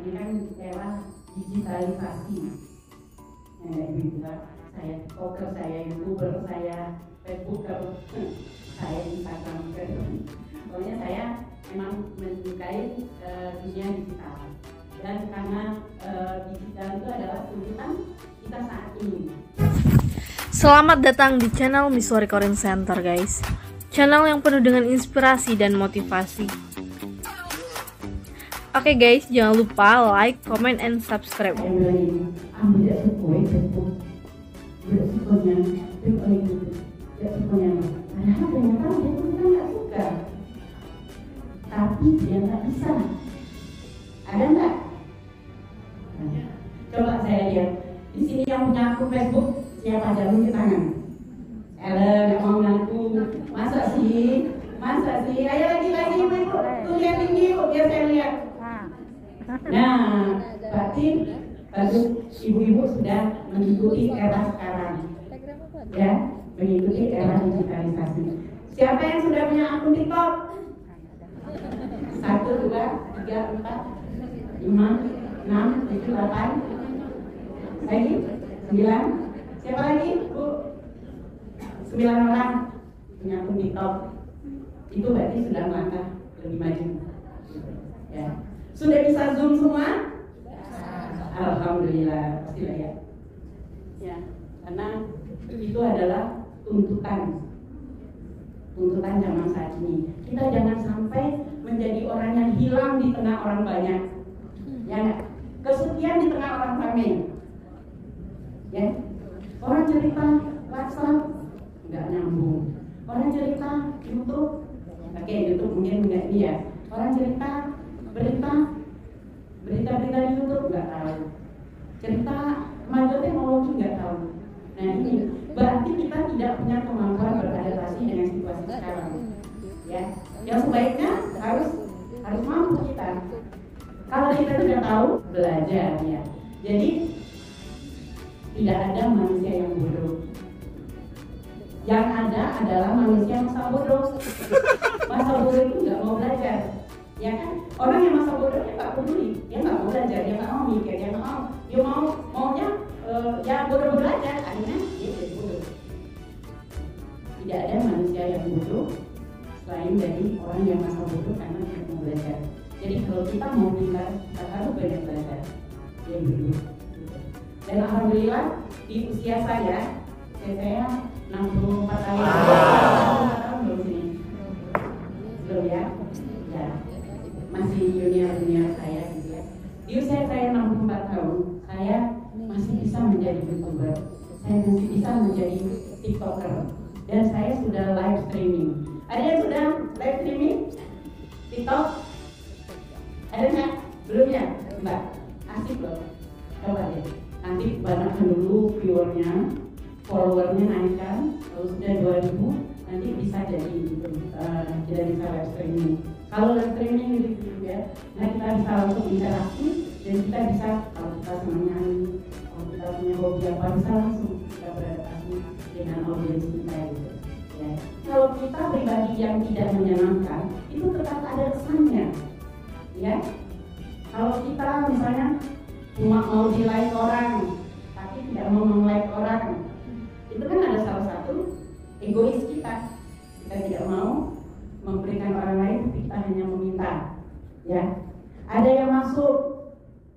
ini kan era digitalisasi. Saya TikToker, saya YouTuber, saya Facebooker, saya Instagramer. Pokoknya saya memang menyukai dunia digital. Dan karena digital itu adalah tuntutan kita saat ini. Selamat datang di channel Miswari Corin Center, guys. Channel yang penuh dengan inspirasi dan motivasi. Oke guys, jangan lupa like, comment, and subscribe. Tapi dia nggak bisa. Ada nggak? Coba saya lihat. Di sini yang punya akun Facebook siapa aja, tunjuk tangan. Nggak mau ngaku. Masa sih? Ayo lagi ibu. Tuh lihat tinggi ibu, biar saya lihat. Nah, berarti bagus, ibu-ibu sudah mengikuti era sekarang, ya, mengikuti era digitalisasi. Siapa yang sudah punya akun TikTok? 1, 2, 3, 4, 5, 6, 7, 8, lagi 9. Siapa lagi, Bu? 9 orang punya akun TikTok. Itu berarti sudah melangkah lebih maju, ya. Sudah bisa Zoom semua? Alhamdulillah, pastilah ya. Ya, karena itu adalah tuntutan zaman saat ini. Kita jangan sampai menjadi orang yang hilang di tengah orang banyak. Ya enggak? Kesepian di tengah orang ramai. Ya. Orang cerita WhatsApp enggak nyambung. Orang cerita YouTube, oke, YouTube mungkin enggak ini ya. Orang cerita berita di YouTube nggak tahu, cerita kemajuan teknologi nggak tahu. Nah ini berarti kita tidak punya kemampuan beradaptasi dengan situasi sekarang, ya. Yang sebaiknya harus mampu kita. Kalau kita tidak tahu, belajar, ya. Jadi tidak ada manusia yang bodoh. Yang ada adalah manusia masa bodoh. Masa bodoh itu nggak mau belajar. Ya kan, orang yang masa bodohnya nggak peduli, dia nggak mau belajar, dia nggak mau mikir, dia nggak mau, dia maunya ya bodoh aja, akhirnya dia jadi bodoh. Tidak ada manusia yang bodoh selain dari orang yang masa bodoh karena tidak mau belajar. Jadi kalau kita mau pintar, kita harus banyak belajar. Ya begitu. Dan alhamdulillah di usia saya 64 tahun. Belum sini, belum ya. Masih junior saya gitu ya. Di usia saya 64 tahun, saya masih bisa menjadi YouTuber, saya masih bisa menjadi TikToker, dan saya sudah live streaming. Ada yang sudah live streaming TikTok? Ada nggak? Belum ya? Mbak, asik loh. Coba deh, nanti banyakkan dulu viewernya, followernya naikkan, kalau sudah 2000 nanti bisa jadi tidak bisa live streaming. Kalau live streaming gitu ya, nah kita bisa langsung interaksi dan kita bisa, kalau kita senang nyanyi, kalau kita punya hobi apa, bisa langsung kita beradaptasi dengan audiens kita gitu. Ya. Kalau kita pribadi yang tidak menyenangkan, itu tetap ada kesannya, ya. Kalau kita misalnya cuma mau di like orang, tapi tidak mau meng-like orang, itu kan ada salah satu egois kita. Kita tidak mau memberikan orang lain, tapi kita hanya meminta, ya. Ada yang masuk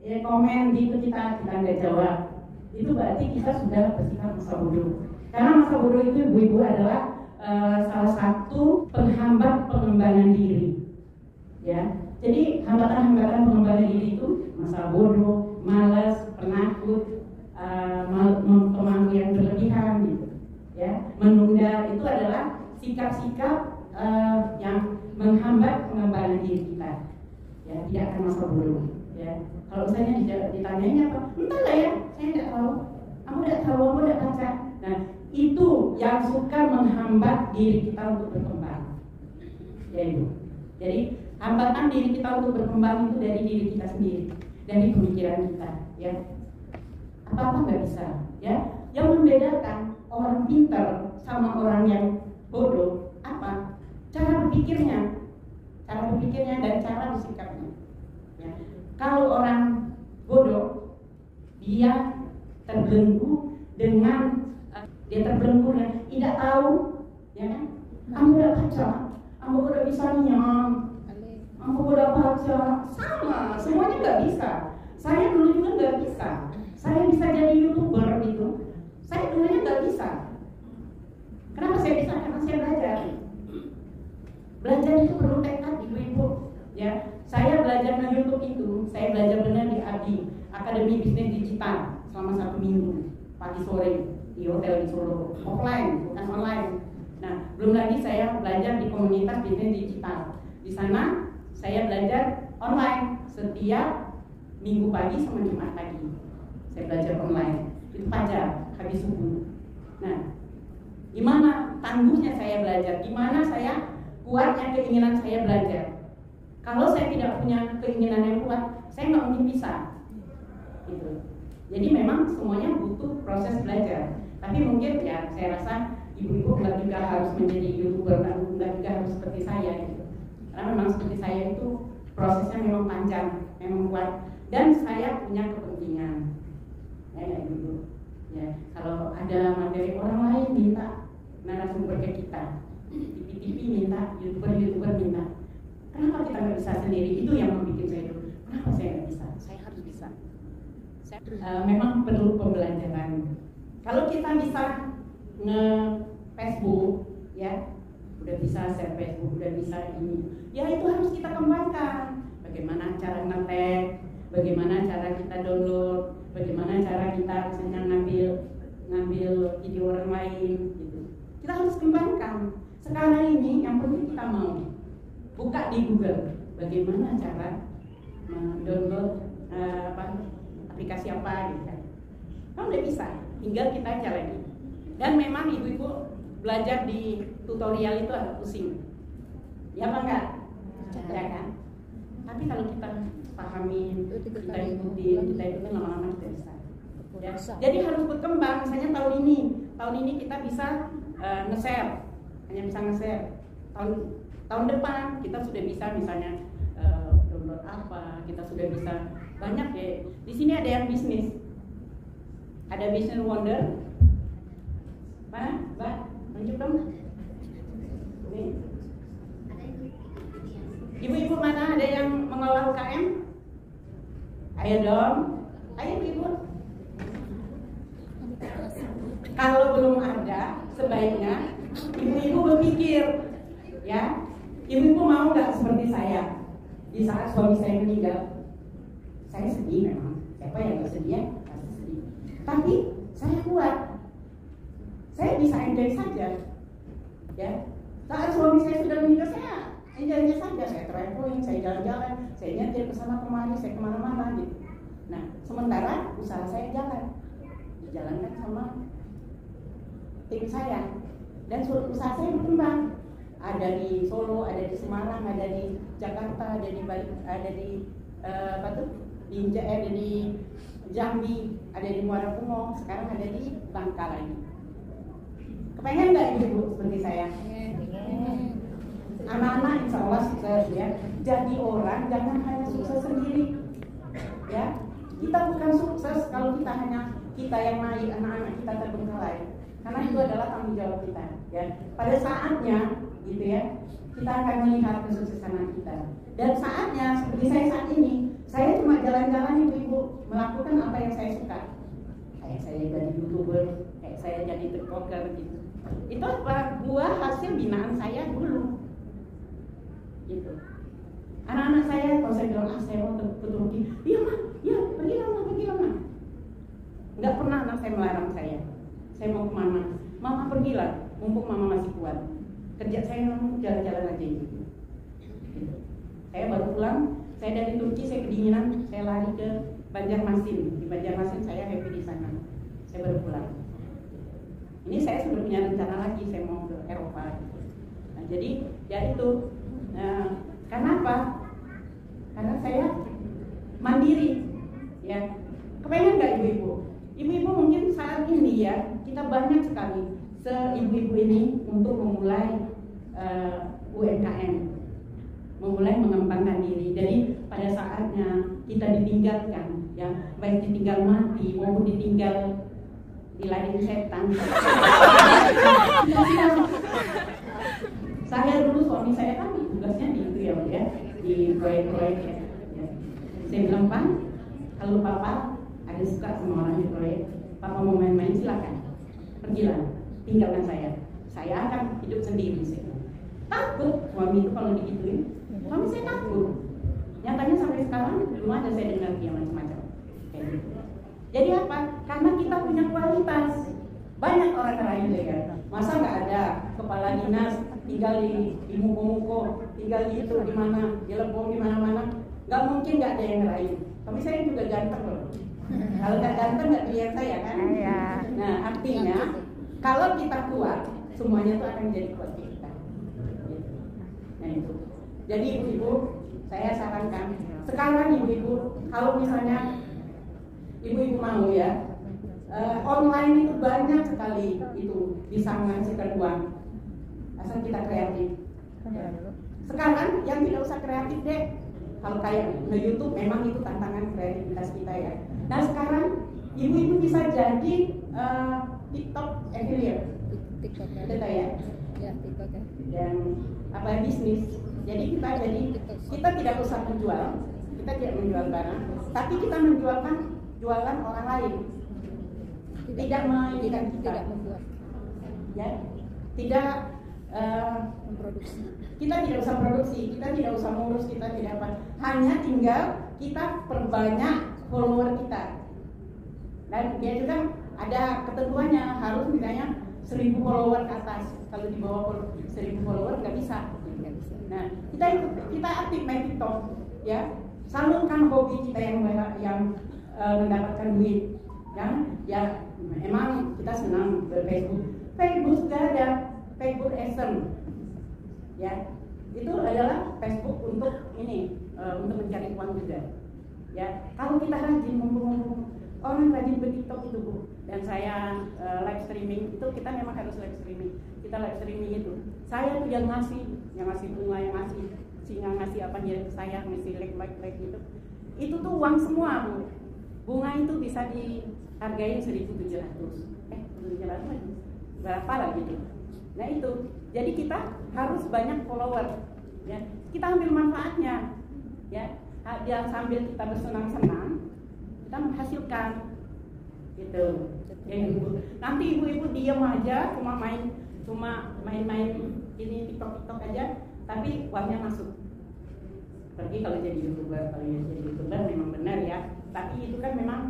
ya, komen di itu kita nggak jawab, itu berarti kita sudah bersikap masa bodoh. Karena masa bodoh itu, ibu-ibu, adalah salah satu penghambat pengembangan diri, ya. Jadi hambatan-hambatan pengembangan diri itu masa bodoh, malas, penakut, pemalu yang berlebihan gitu, ya. Menunda itu adalah sikap-sikap yang menghambat pengembangan diri kita, ya. Tidak akan masa bodoh, ya. Kalau misalnya ditanyanya apa, entahlah ya, saya nggak tahu, kamu nggak tahu, kamu nggak baca. Nah itu yang suka menghambat diri kita untuk berkembang, ya ibu. Jadi hambatan diri kita untuk berkembang itu dari diri kita sendiri, dari pemikiran kita, ya. Apa-apa nggak bisa, ya. Yang membedakan orang pintar sama orang yang bodoh apa? Cara berpikirnya dan cara bersikapnya. Ya. Kalau orang terbelenggu dengan dia terbelenggu dan tidak tahu, ya kan? Kamu udah baca, kamu udah bisa nyam, kamu udah baca, sama, semuanya nggak bisa. Saya dulu juga nggak bisa. Saya bisa jadi YouTuber gitu. Saya dulunya nggak bisa. Kenapa saya bisa? Karena saya belajar. Belajar itu perlu tekad, ibu-ibu. Ya, saya belajar di YouTube itu, saya belajar benar di ABDI, Akademi Bisnis Digital, selama 1 minggu, pagi sore di hotel di Solo, offline, bukan online. Nah, belum lagi saya belajar di komunitas bisnis digital. Di sana saya belajar online setiap Minggu pagi sama Jumat pagi. Saya belajar online. Itu fajar, habis subuh. Nah, gimana tangguhnya saya belajar? Gimana saya kuatnya keinginan saya belajar? Kalau saya tidak punya keinginan yang kuat, saya nggak mungkin bisa. Gitu. Jadi memang semuanya butuh proses belajar. Tapi mungkin ya saya rasa ibu-ibu nggak juga harus menjadi YouTuber, nggak juga harus seperti saya gitu. Karena memang seperti saya itu prosesnya memang panjang, memang kuat, dan saya punya kepentingan. Ya ibu. Ya, kalau ada materi orang lain minta narasumber ke kita, TV minta, YouTuber minta. Kenapa kita nggak bisa sendiri? Itu yang membuat saya dulu. Kenapa saya nggak bisa? Saya harus bisa. Memang perlu pembelajaran. Kalau kita bisa nge-Facebook, ya, udah bisa share Facebook, udah bisa ini, ya itu harus kita kembangkan. Bagaimana cara nge-tag, bagaimana cara kita download, bagaimana cara kita misalnya ngambil video orang lain, gitu. Kita harus kembangkan. Sekarang ini yang penting kita mau buka di Google, bagaimana cara mendownload aplikasi apa gitu kan. Kamu udah bisa, tinggal kita jalani. Dan memang ibu-ibu belajar di tutorial itu agak pusing. Ya apa enggak? Ya kan? Tapi kalau kita pahami, kita ikutin lama-lama kita bisa. Ya. Jadi harus berkembang. Misalnya tahun ini kita bisa nge-share, hanya bisa nge-share. Tahun depan kita sudah bisa misalnya download apa, kita sudah bisa banyak ya. Di sini ada yang bisnis, ada Business Wonder. Mana, Mbak? Tunjuk dong. Nih. Ibu-ibu mana ada yang mengelola UKM? Ayo dong, ayo ibu. Kalau belum ada, sebaiknya ibu-ibu berpikir, ya. Ibu-ibu mau nggak seperti saya? Di saat suami saya meninggal, saya sedih memang. Siapa yang nggak sedih ya? Pasti sedih. Tapi saya kuat. Saya bisa enjoy saja. Ya. Saat suami saya sudah meninggal, saya enjoy saja. Saya traveling, saya jalan-jalan, saya nyetir kesana kemari, saya kemana-mana gitu. Nah, sementara usaha saya jalan, dijalankan sama tim saya, dan usaha saya berkembang. Ada di Solo, ada di Semarang, ada di Jakarta, ada di Bali, ada di ada di Jambi, ada di Muara Kumo, sekarang ada di Bangka lagi. Kepengen nggak ibu seperti saya? Anak-anak insya Allah sukses ya. Jadi orang jangan hanya sukses sendiri, ya. Kita bukan sukses kalau kita yang naik, anak-anak kita terbengkalai. Karena itu adalah tanggung jawab kita, ya. Pada saatnya, gitu ya, kita akan melihat kesuksesan anak kita. Dan saatnya seperti saya saat ini, saya cuma jalan-jalan ibu-ibu melakukan apa yang saya suka. Kayak saya jadi YouTuber, kayak saya jadi TikToker gitu. Itu apa? Buah hasil binaan saya dulu. Gitu. Anak-anak saya kalau saya bilang saya mau ke Turki, iya mah, iya pergi lama. Nggak pernah anak saya melarang saya. Saya mau kemana? Mama pergilah, mumpung mama masih kuat. Kerja saya jalan-jalan aja gitu. Saya baru pulang, saya dari Turki, saya kedinginan, saya lari ke Banjarmasin. Di Banjarmasin saya happy di sana. Saya baru pulang. Ini saya sudah punya rencana lagi, saya mau ke Eropa. Gitu. Nah, jadi ya itu. Karena apa? Karena saya mandiri, ya. Kepengen nggak ibu-ibu? Ibu-ibu mungkin saat ini ya kita banyak sekali se-ibu-ibu ini untuk memulai UMKM, memulai mengembangkan diri. Jadi pada saatnya kita ditinggalkan, ya baik ditinggal mati maupun ditinggal diladenin setan. Saya dulu suami saya kan tugasnya di itu ya, di proyek-proyek ya. Saya bilang, Pak, kalau Papa ada suka sama orang di proyek, Papa mau main-main silakan, pergilah, tinggalkan saya. Saya akan hidup sendiri. Takut suami itu kalau digituin, suami saya takut. Nyatanya sampai sekarang belum ada saya dengar dia macam-macam kayak gitu. Jadi apa? Karena kita punya kualitas. Banyak orang lain ya. Masa nggak ada kepala dinas tinggal di muko-muko, tinggal di itu di mana, di Lebong di mana-mana. Nggak mungkin nggak ada yang lain. Tapi saya juga ganteng loh. Kalau nggak ganteng nggak dilihat saya kan. Nah artinya kalau kita kuat, semuanya itu akan jadi kuat kita. Nah itu. Jadi ibu-ibu, saya sarankan sekarang ibu-ibu, kalau misalnya ibu-ibu mau ya, online itu banyak sekali itu bisa menghasilkan uang asal kita kreatif. Sekarang yang tidak usah kreatif deh, kalau kayak YouTube memang itu tantangan kreativitas kita ya. Nah sekarang ibu-ibu bisa jadi TikTok affiliate, betul ya? Ya TikTok ya. Dan apa bisnis. Jadi kita tidak usah menjual, kita tidak menjual barang, tapi kita menjualkan jualan orang lain. Tidak menjadikan kita, ya, tidak memproduksi. Kita tidak usah produksi, kita tidak usah ngurus, kita tidak apa. Hanya tinggal kita perbanyak follower kita. Dan dia juga ada ketentuannya, harus misalnya 1000 follower ke atas. Kalau di bawah 1000 follower nggak bisa. Nah, kita aktif main TikTok, ya. Salurkan hobi kita yang mendapatkan duit, ya. Emang kita senang berFacebook. Facebook sudah ada Facebook Essence, ya. Itu adalah Facebook untuk ini, untuk mencari uang juga, ya. Kalau kita rajin mumpung orang rajin berTikTok itu Bu, dan saya live streaming itu kita memang harus live streaming. Kita live streaming itu, saya tuh yang ngasih bunga, yang ngasih singa, ngasih apa dia ke saya, ngasih like gitu. Itu tuh uang semua Bu. Bunga itu bisa dihargai 1.700. 700 berapa lah gitu. Nah itu, jadi kita harus banyak follower, ya. Kita ambil manfaatnya, ya. Sambil kita bersenang-senang, kita menghasilkan, gitu. Ya, ibu. Nanti ibu-ibu diam aja, cuma main-main ini TikTok aja, tapi uangnya masuk. Pergi kalau jadi YouTuber, memang benar ya. Tapi itu kan memang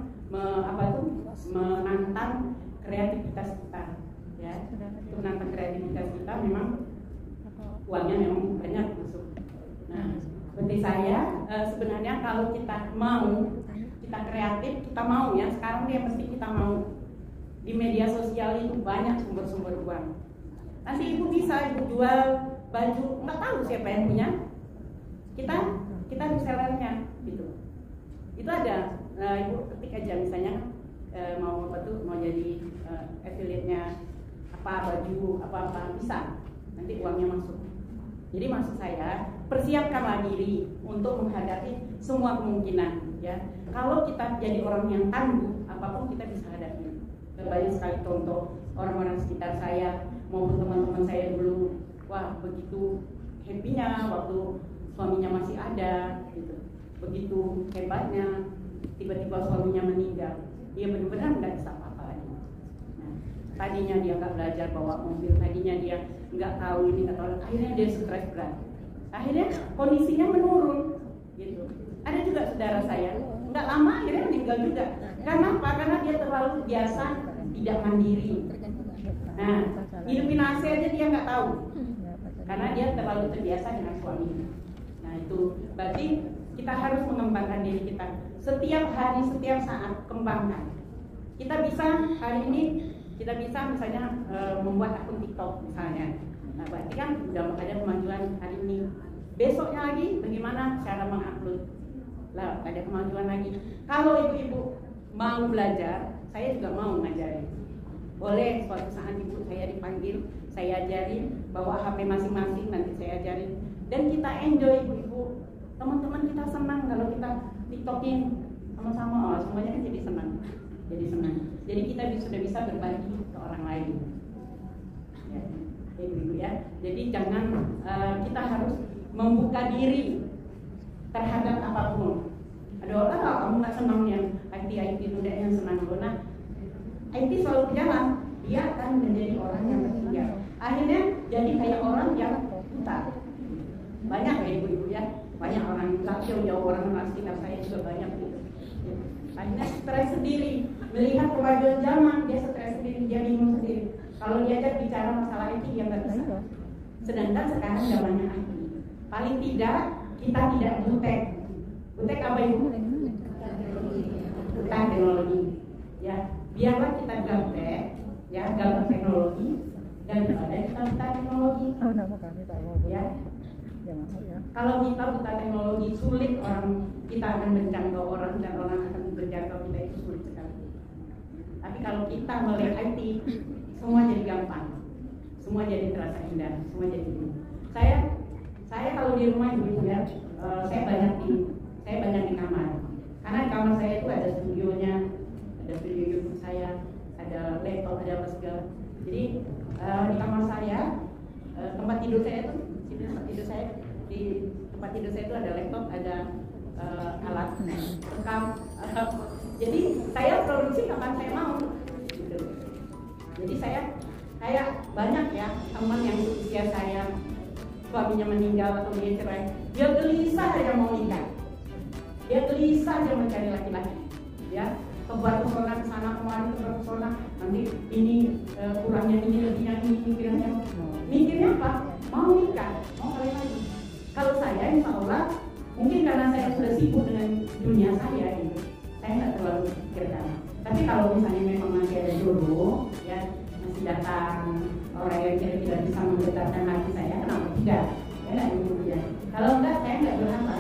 menantang kreativitas kita, ya. Itu menantang kreativitas kita, memang uangnya memang banyak masuk. Nah, seperti saya sebenarnya kalau kita mau, kita kreatif, kita mau ya. Sekarang dia mesti kita mau. Di media sosial itu banyak sumber-sumber uang. Nanti ibu bisa ibu jual baju, nggak tahu siapa yang punya. Kita resellernya gitu. Itu ada, ibu ketik aja misalnya mau jadi affiliate-nya baju apa bisa, nanti uangnya masuk. Jadi maksud saya, persiapkanlah diri untuk menghadapi semua kemungkinan, ya. Kalau kita jadi orang yang tangguh, apapun kita bisa hadapi. Banyak sekali contoh orang-orang sekitar saya maupun teman-teman saya dulu, wah begitu happy-nya waktu suaminya masih ada, gitu. Begitu hebatnya, tiba-tiba suaminya meninggal, dia benar-benar nggak bisa apa-apa lagi. Nah, tadinya dia nggak belajar bawa mobil, tadinya dia nggak tahu ini, nggak tahu, akhirnya dia stres berat, akhirnya kondisinya menurun, gitu. Ada juga saudara saya, nggak lama akhirnya meninggal juga. Karena apa? Karena dia terlalu biasa tidak mandiri. Nah, hidupin AC aja dia nggak tahu, karena dia terlalu terbiasa dengan suaminya. Nah itu berarti kita harus mengembangkan diri kita setiap hari, setiap saat, kembangkan. Kita bisa hari ini, kita bisa misalnya membuat akun TikTok misalnya. Nah berarti kan sudah ada kemajuan hari ini. Besoknya lagi bagaimana cara mengupload, lah ada kemajuan lagi. Kalau ibu-ibu mau belajar, saya juga mau ngajarin. Boleh suatu saat ibu saya dipanggil, saya ajarin, bawa HP masing-masing, nanti saya ajarin. Dan kita enjoy ibu-ibu, teman-teman kita senang kalau kita TikTokin sama-sama, semuanya kan jadi senang. jadi senang. Jadi kita sudah bisa berbagi ke orang lain. Ya, ibu ya. Jadi jangan kita harus membuka diri terhadap apapun. Ada orang kalau kamu nggak senang yang IT udah yang senang nah IT selalu berjalan, dia akan menjadi orang yang ketiga. Akhirnya jadi kayak orang yang buta. Banyak ya ibu-ibu ya, banyak orang jauh orang sekitar saya juga banyak gitu. Akhirnya stres sendiri, melihat kemajuan zaman dia stres sendiri, dia bingung sendiri. Kalau diajak bicara masalah IT dia nggak bisa. Sedangkan sekarang zamannya IT, paling tidak kita tidak butek. Butek apa ibu? Bukan teknologi. Ya, biarlah kita gaptek, ya gaptek teknologi daripada kita buta teknologi. Ya. Kalau kita buta teknologi sulit orang kita akan menjangkau orang dan orang akan menjangkau kita itu sulit sekali. Tapi kalau kita melihat IT, semua jadi gampang, semua jadi terasa indah, semua jadi indah. Saya kalau di rumah ibu ya, saya banyak di kamar. Karena di kamar saya itu ada studionya, ada studio YouTube saya, ada laptop, ada apa segala. Jadi di kamar saya, tempat tidur saya itu, di tempat tidur saya itu ada laptop, ada alat rekam. Jadi saya produksi kapan saya mau. Gitu. Jadi saya banyak ya teman yang usia saya suaminya meninggal atau dia cerai, dia gelisah aja mau nikah, dia gelisah aja mencari laki-laki, ya keluar pesona kesana kemari keluar pesona, nanti ini kurangnya ini lebihnya ini mikirnya apa? Mau nikah, mau kawin lagi. Kalau saya insya Allah mungkin karena saya sudah sibuk dengan dunia saya gitu, saya nggak terlalu pikirkan. Tapi kalau misalnya memang masih ada jodoh, ya masih datang orang yang kira-kira bisa menggetarkan hati saya, kenapa tidak? Ya nggak ibu ya. Kalau enggak, saya nggak berharap.